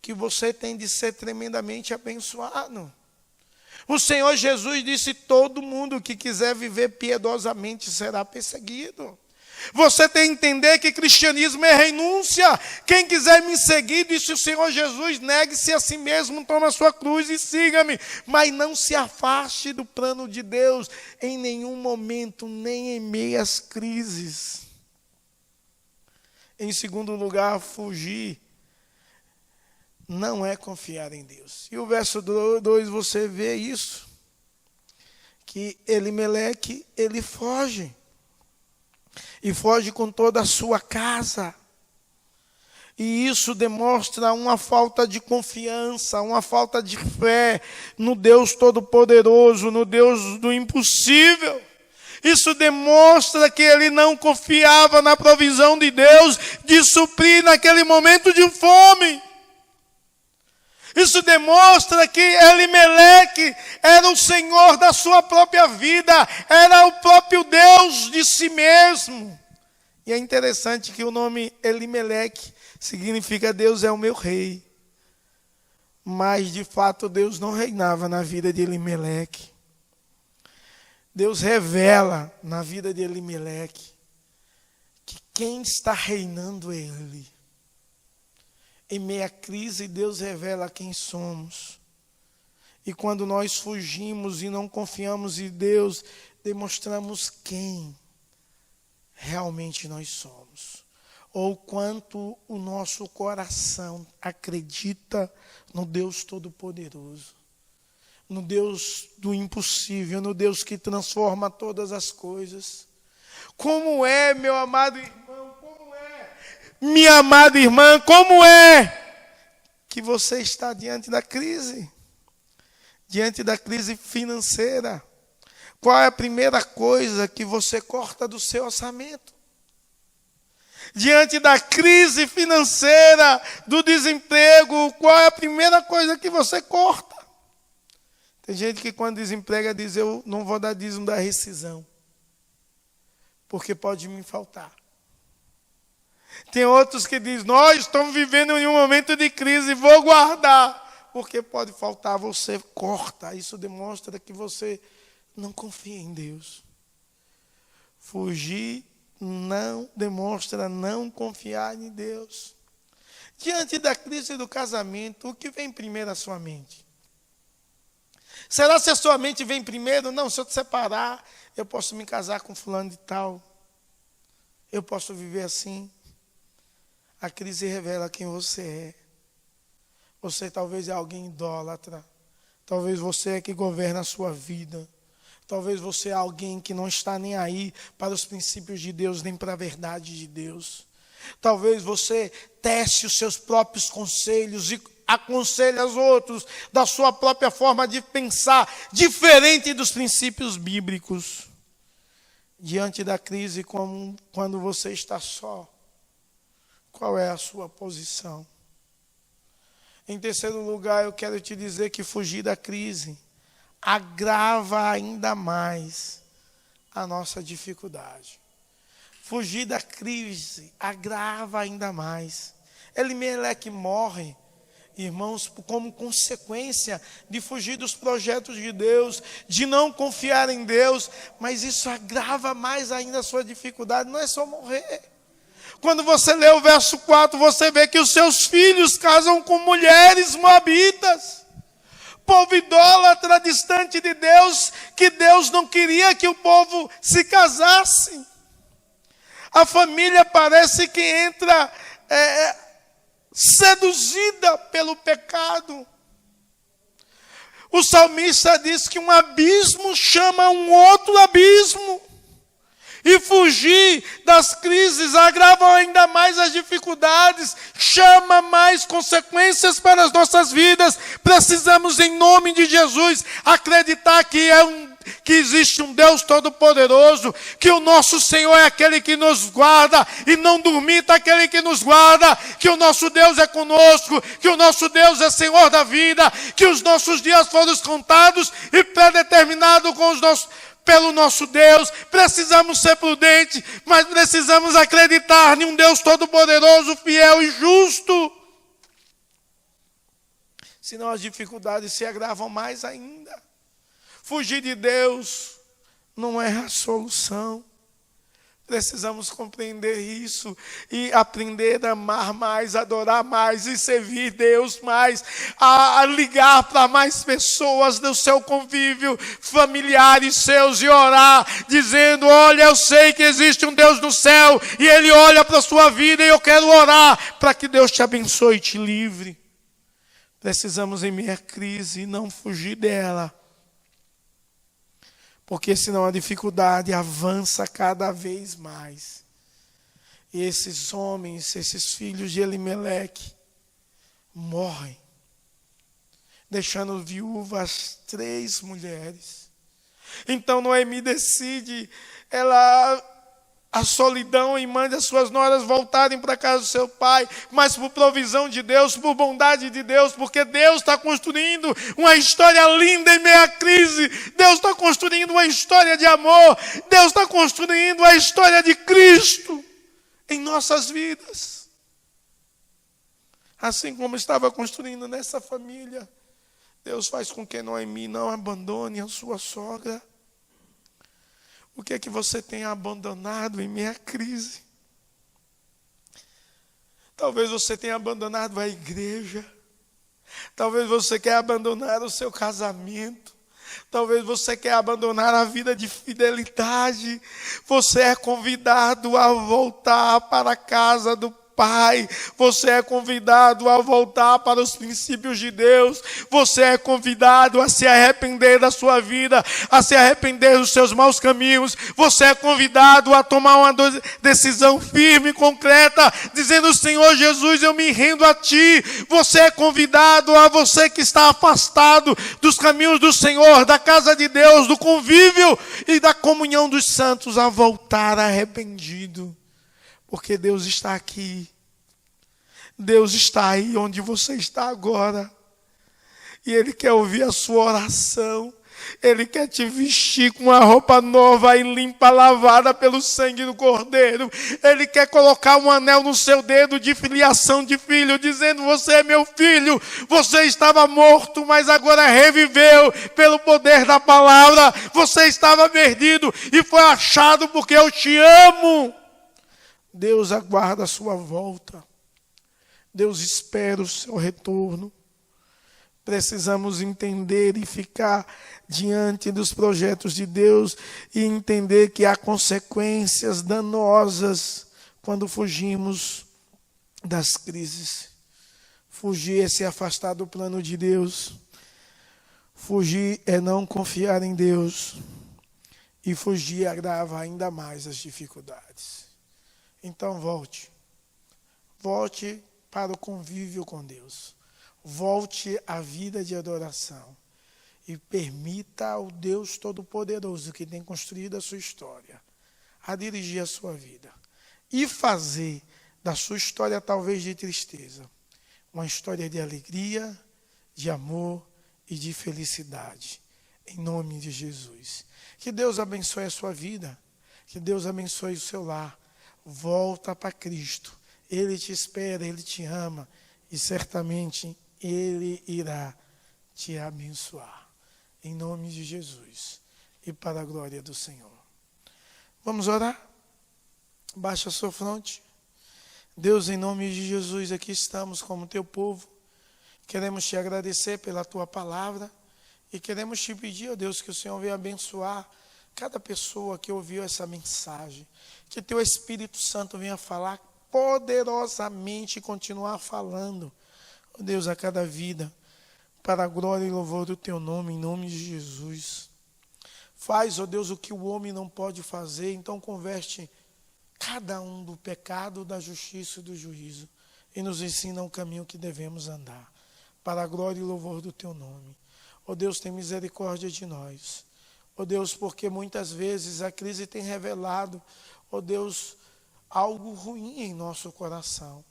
que você tem de ser tremendamente abençoado? O Senhor Jesus disse, todo mundo que quiser viver piedosamente será perseguido. Você tem que entender que cristianismo é renúncia. Quem quiser me seguir, disse o Senhor Jesus, negue-se a si mesmo, toma a sua cruz e siga-me. Mas não se afaste do plano de Deus em nenhum momento, nem em meio às crises. Em segundo lugar, fugir não é confiar em Deus. E o verso 2 você vê isso. Que Elimeleque, ele foge. E foge com toda a sua casa. E isso demonstra uma falta de confiança, uma falta de fé no Deus Todo-Poderoso, no Deus do impossível. Isso demonstra que ele não confiava na provisão de Deus de suprir naquele momento de fome. Isso demonstra que Elimeleque era o senhor da sua própria vida, era o próprio Deus de si mesmo. E é interessante que o nome Elimeleque significa Deus é o meu rei. Mas de fato Deus não reinava na vida de Elimeleque. Deus revela na vida de Elimeleque que quem está reinando é Ele. Em meia crise, Deus revela quem somos. E quando nós fugimos e não confiamos em Deus, demonstramos quem realmente nós somos. Ou quanto o nosso coração acredita no Deus Todo-Poderoso. No Deus do impossível, no Deus que transforma todas as coisas. Como é, meu amado irmão? Minha amada irmã, como é que você está diante da crise? Diante da crise financeira. Qual é a primeira coisa que você corta do seu orçamento? Diante da crise financeira, do desemprego, qual é a primeira coisa que você corta? Tem gente que quando desemprega diz, eu não vou dar dízimo da rescisão, porque pode me faltar. Tem outros que dizem, nós estamos vivendo em um momento de crise, vou guardar, porque pode faltar, você corta. Isso demonstra que você não confia em Deus. Fugir não demonstra não confiar em Deus. Diante da crise do casamento, o que vem primeiro à sua mente? Será se a sua mente vem primeiro? Não, se eu te separar, eu posso me casar com fulano de tal. Eu posso viver assim. A crise revela quem você é. Você talvez é alguém idólatra. Talvez você é que governa a sua vida. Talvez você é alguém que não está nem aí para os princípios de Deus, nem para a verdade de Deus. Talvez você teste os seus próprios conselhos e aconselha os outros da sua própria forma de pensar, diferente dos princípios bíblicos. Diante da crise, como quando você está só, qual é a sua posição? Em terceiro lugar, eu quero te dizer que fugir da crise agrava ainda mais a nossa dificuldade. Fugir da crise agrava ainda mais. Elimeleque morre, irmãos, como consequência de fugir dos projetos de Deus, de não confiar em Deus, mas isso agrava mais ainda a sua dificuldade, não é só morrer. Quando você lê o verso 4, você vê que os seus filhos casam com mulheres moabitas. Povo idólatra, distante de Deus, que Deus não queria que o povo se casasse. A família parece que entra seduzida pelo pecado. O salmista diz que um abismo chama um outro abismo. E fugir das crises agrava ainda mais as dificuldades, chama mais consequências para as nossas vidas. Precisamos, em nome de Jesus, acreditar que existe um Deus Todo-Poderoso, que o nosso Senhor é aquele que nos guarda, e não dormita aquele que nos guarda, que o nosso Deus é conosco, que o nosso Deus é Senhor da vida, que os nossos dias foram contados e predeterminados pelo nosso Deus. Precisamos ser prudentes, mas precisamos acreditar em um Deus Todo-Poderoso, fiel e justo. Senão as dificuldades se agravam mais ainda. Fugir de Deus não é a solução. Precisamos compreender isso e aprender a amar mais, adorar mais e servir Deus mais, a ligar para mais pessoas do seu convívio, familiares seus, e orar, dizendo: olha, eu sei que existe um Deus no céu e Ele olha para a sua vida, e eu quero orar para que Deus te abençoe e te livre. Precisamos, em meia crise, não fugir dela, porque senão a dificuldade avança cada vez mais. E esses homens, esses filhos de Elimeleque, morrem, deixando viúvas 3 mulheres. Então Noemi decide, a solidão, e manda as suas noras voltarem para a casa do seu pai, mas por provisão de Deus, por bondade de Deus, porque Deus está construindo uma história linda em meia crise. Deus está construindo uma história de amor. Deus está construindo a história de Cristo em nossas vidas. Assim como estava construindo nessa família, Deus faz com que Noemi não abandone a sua sogra. O que é que você tem abandonado em meia crise? Talvez você tenha abandonado a igreja. Talvez você quer abandonar o seu casamento. Talvez você quer abandonar a vida de fidelidade. Você é convidado a voltar para a casa do Pai. Você é convidado a voltar para os princípios de Deus. Você é convidado a se arrepender da sua vida, a se arrepender dos seus maus caminhos. Você é convidado a tomar uma decisão firme e concreta, dizendo: Senhor Jesus, eu me rendo a Ti. Você é convidado, a você que está afastado dos caminhos do Senhor, da casa de Deus, do convívio e da comunhão dos santos, a voltar arrependido. Porque Deus está aqui. Deus está aí onde você está agora. E Ele quer ouvir a sua oração. Ele quer te vestir com uma roupa nova e limpa, lavada pelo sangue do Cordeiro. Ele quer colocar um anel no seu dedo de filiação de filho, dizendo: você é meu filho. Você estava morto, mas agora reviveu pelo poder da palavra. Você estava perdido e foi achado, porque eu te amo. Deus aguarda a sua volta. Deus espera o seu retorno. Precisamos entender e ficar diante dos projetos de Deus e entender que há consequências danosas quando fugimos das crises. Fugir é se afastar do plano de Deus. Fugir é não confiar em Deus. E fugir agrava ainda mais as dificuldades. Então volte para o convívio com Deus, volte à vida de adoração e permita ao Deus Todo-Poderoso, que tem construído a sua história, a dirigir a sua vida e fazer da sua história, talvez de tristeza, uma história de alegria, de amor e de felicidade, em nome de Jesus. Que Deus abençoe a sua vida, que Deus abençoe o seu lar. Volta para Cristo. Ele te espera, Ele te ama e certamente Ele irá te abençoar. Em nome de Jesus e para a glória do Senhor. Vamos orar? Baixa a sua fronte. Deus, em nome de Jesus, aqui estamos como teu povo. Queremos te agradecer pela tua palavra e queremos te pedir, ó Deus, que o Senhor venha abençoar cada pessoa que ouviu essa mensagem. Que teu Espírito Santo venha falar poderosamente e continuar falando, ó Deus, a cada vida, para a glória e louvor do teu nome, em nome de Jesus. Faz, ó Deus, o que o homem não pode fazer, então converte cada um do pecado, da justiça e do juízo, e nos ensina o caminho que devemos andar, para a glória e louvor do teu nome. Ó Deus, tem misericórdia de nós. Ó Deus, porque muitas vezes a crise tem revelado, ó Deus, algo ruim em nosso coração.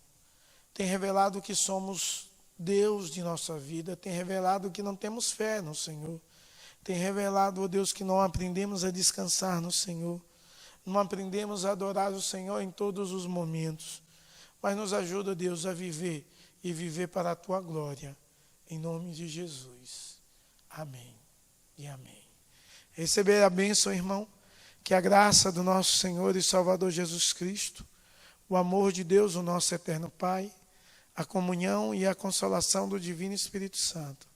Tem revelado que somos Deus de nossa vida. Tem revelado que não temos fé no Senhor. Tem revelado, ó Deus, que não aprendemos a descansar no Senhor. Não aprendemos a adorar o Senhor em todos os momentos. Mas nos ajuda, Deus, a viver e viver para a tua glória. Em nome de Jesus. Amém e amém. Receber a bênção, irmão. Que a graça do nosso Senhor e Salvador Jesus Cristo, o amor de Deus, o nosso eterno Pai, a comunhão e a consolação do Divino Espírito Santo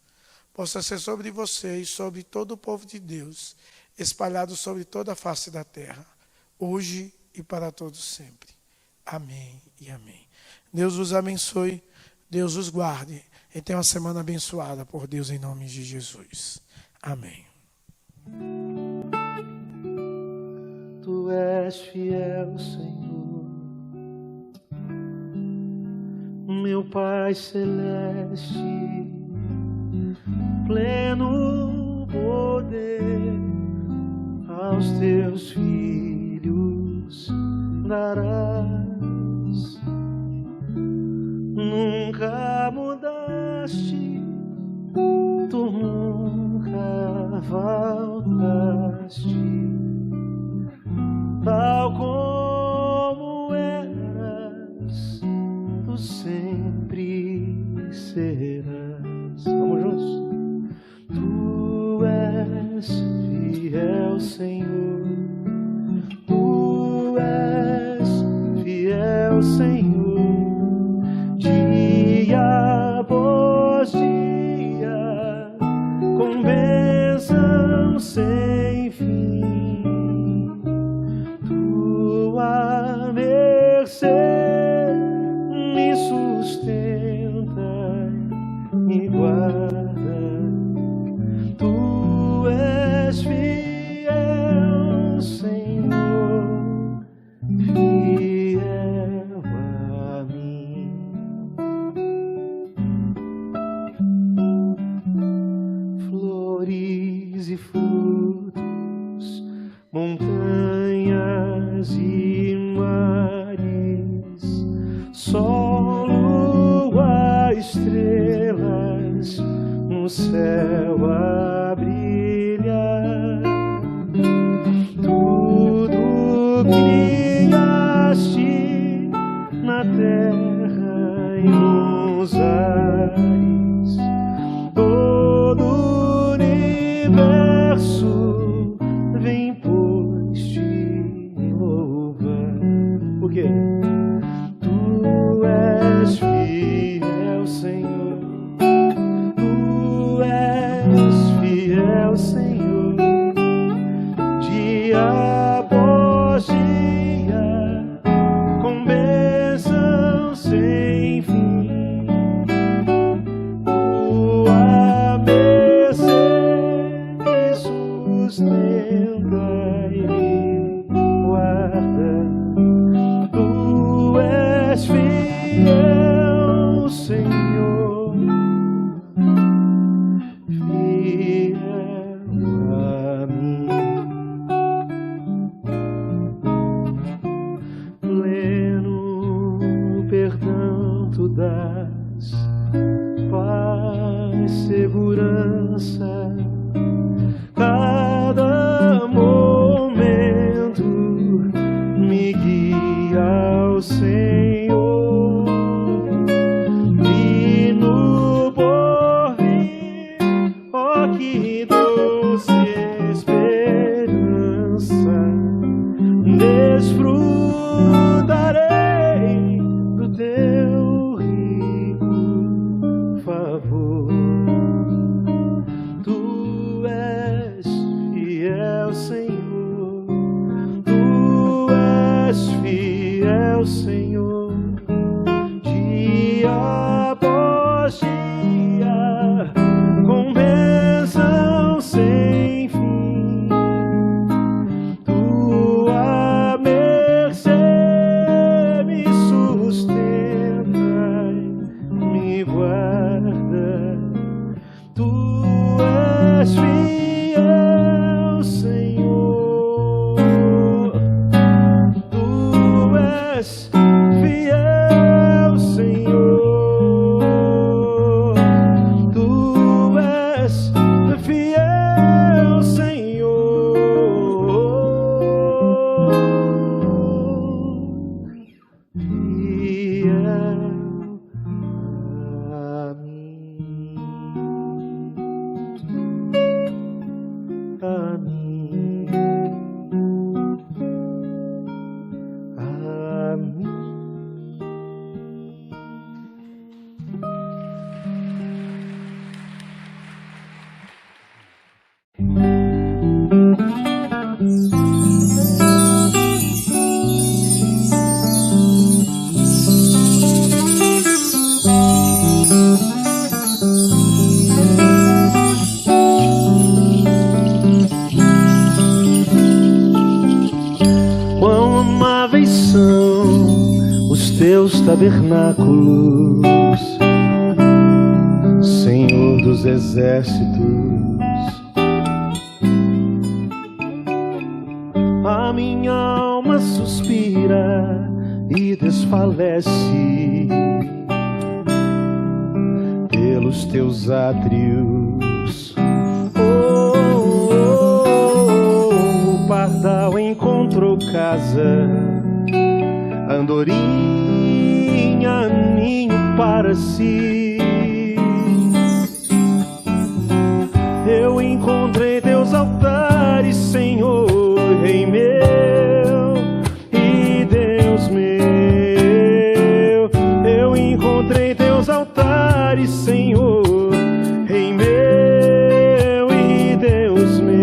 possa ser sobre você e sobre todo o povo de Deus, espalhado sobre toda a face da terra, hoje e para todos sempre. Amém e amém. Deus os abençoe, Deus os guarde e tenha uma semana abençoada por Deus em nome de Jesus. Amém. Tu és fiel, Senhor, meu Pai celeste, pleno poder aos teus filhos darás. Nunca mudaste, tu nunca faltaste, tal como eras, tu sempre serás. Vamos juntos. Tu és fiel, Senhor. Tu és fiel, Senhor. Dia após dia, com bênção sem fim. Tua mercê me sustenta, me guarda. Tu és fiel, Senhor, fiel a mim. Flores e frutos, montanhas e mares, sol, lua, estrelas, no céu a brilhar. Tudo criaste na terra e nos ares, todo o universo vem pois te louvar. Por quê? Tu és fiel, Senhor. Tu és fiel, Senhor. Dia após dia, com bênção sem fim. Tua mercê me sustenta e me guarda. Tu és fiel, Senhor, fiel a mim. Pleno perdão tu dás, paz, segurança, cada momento me guia ao Senhor. E no porvir, ó que doce esperança, desfrutarei do teu rico favor. Tu és fiel, Senhor. Tu és fiel, Senhor. Dia após dia, com bênção sem fim. Tua mercê me sustenta, me guarda. Tu és fiel, Senhor. Tu és fiel, Senhor. Tu és fiel, Senhor. Fiel a mim. A mim. teus tabernáculos, Senhor dos exércitos. A minha alma suspira e desfalece pelos teus átrios. O pardal encontrou casa, andorinha ninho para si. Eu encontrei teus altares, Senhor, Rei meu e Deus meu. Eu encontrei teus altares, Senhor, Rei meu e Deus meu.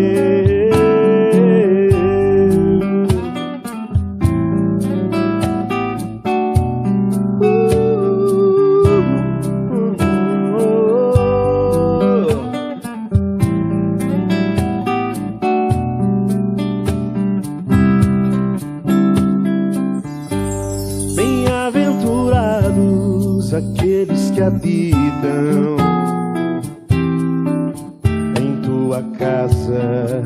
Aqueles que habitam em tua casa,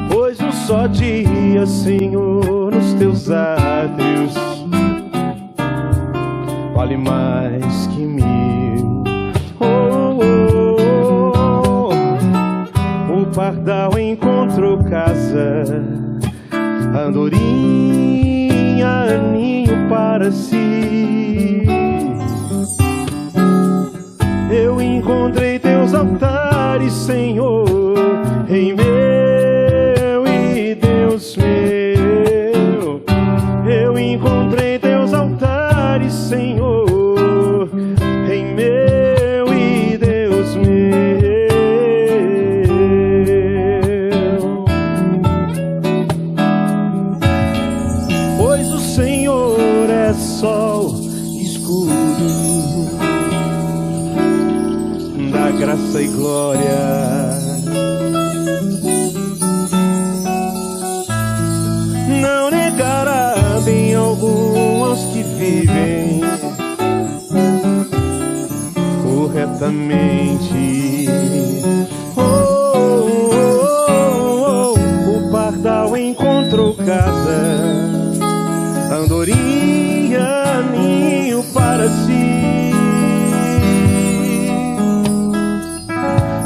pois um só dia, Senhor, nos teus átrios vale mais que 1000. O pardal encontrou casa, andorinha ninho para si. Eu encontrei teus altares, Senhor, Rei meu e Deus meu. Eu encontrei teus altares, Senhor, Rei meu e Deus meu. Sol, escudo da graça e glória. Não negará bem algum aos que vivem corretamente. O pardal encontrou casa, andorinha ninho para si.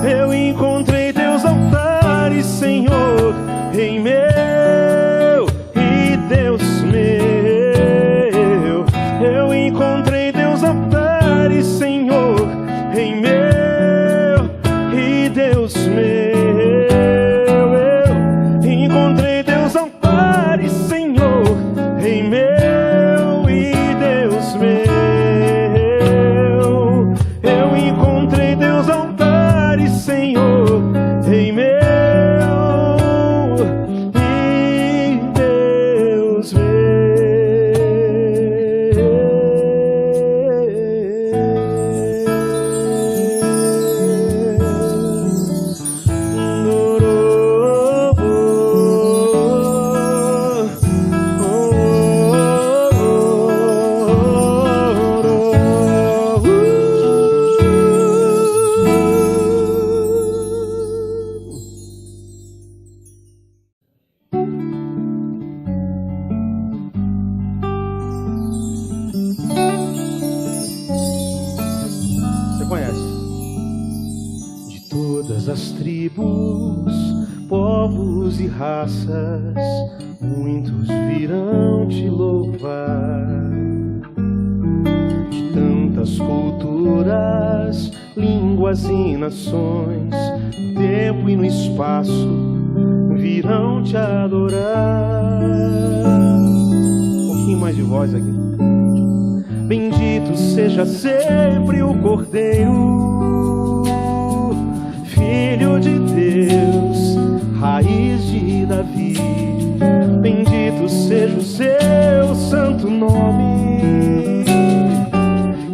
Eu encontrei teus altares, Senhor, Rei meu e Deus meu. Eu encontrei teus altares, Senhor, Rei meu e Deus meu. Eu encontrei teus altares, Senhor, Rei meu. Senhor, Rei meu e Deus meu. As tribos, povos e raças, muitos virão te louvar. De tantas culturas, línguas e nações, no tempo e no espaço, virão te adorar. Um pouquinho mais de voz aqui. Bendito seja sempre o Cordeiro, Filho de Deus, raiz de Davi. Bendito seja o seu santo nome,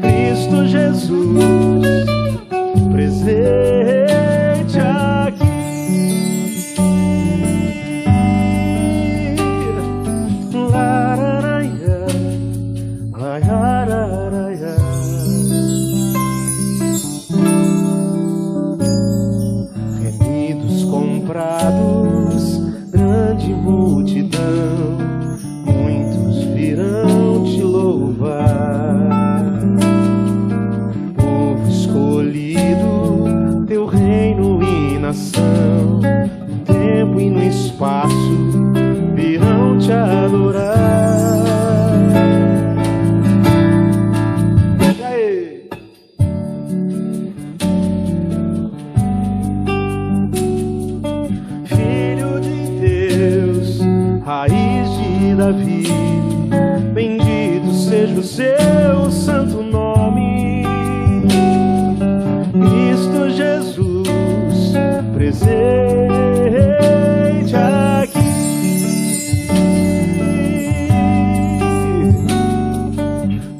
Cristo Jesus, presente aqui. prados, grande multidão, muitos virão te louvar. Povo escolhido, teu reino e nação, no tempo e no espaço virão te adorar. Raiz de Davi, bendito seja o seu santo nome. Cristo Jesus, presente aqui.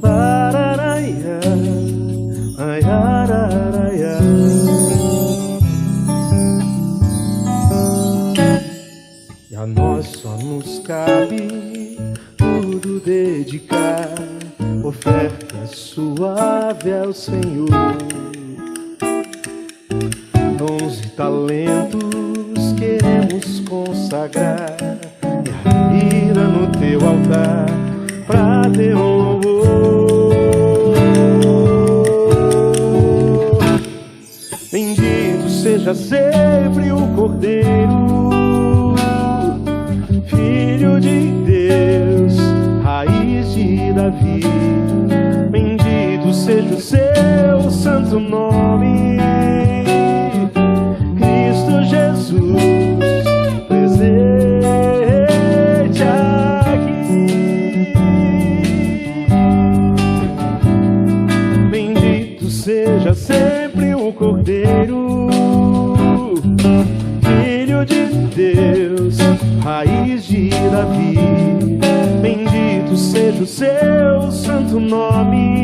Lararaia, aiararaia. E a nós só nos cabe tudo dedicar, oferta suave ao Senhor. Dons e talentos queremos consagrar, e a vida no teu altar pra teu louvor. Bendito seja sempre o Cordeiro, Filho de Deus, raiz de Davi, bendito seja o seu santo nome. Cristo Jesus, presente aqui. Bendito seja sempre o Cordeiro, Filho de Deus, raiz de Davi, bendito seja o seu santo nome.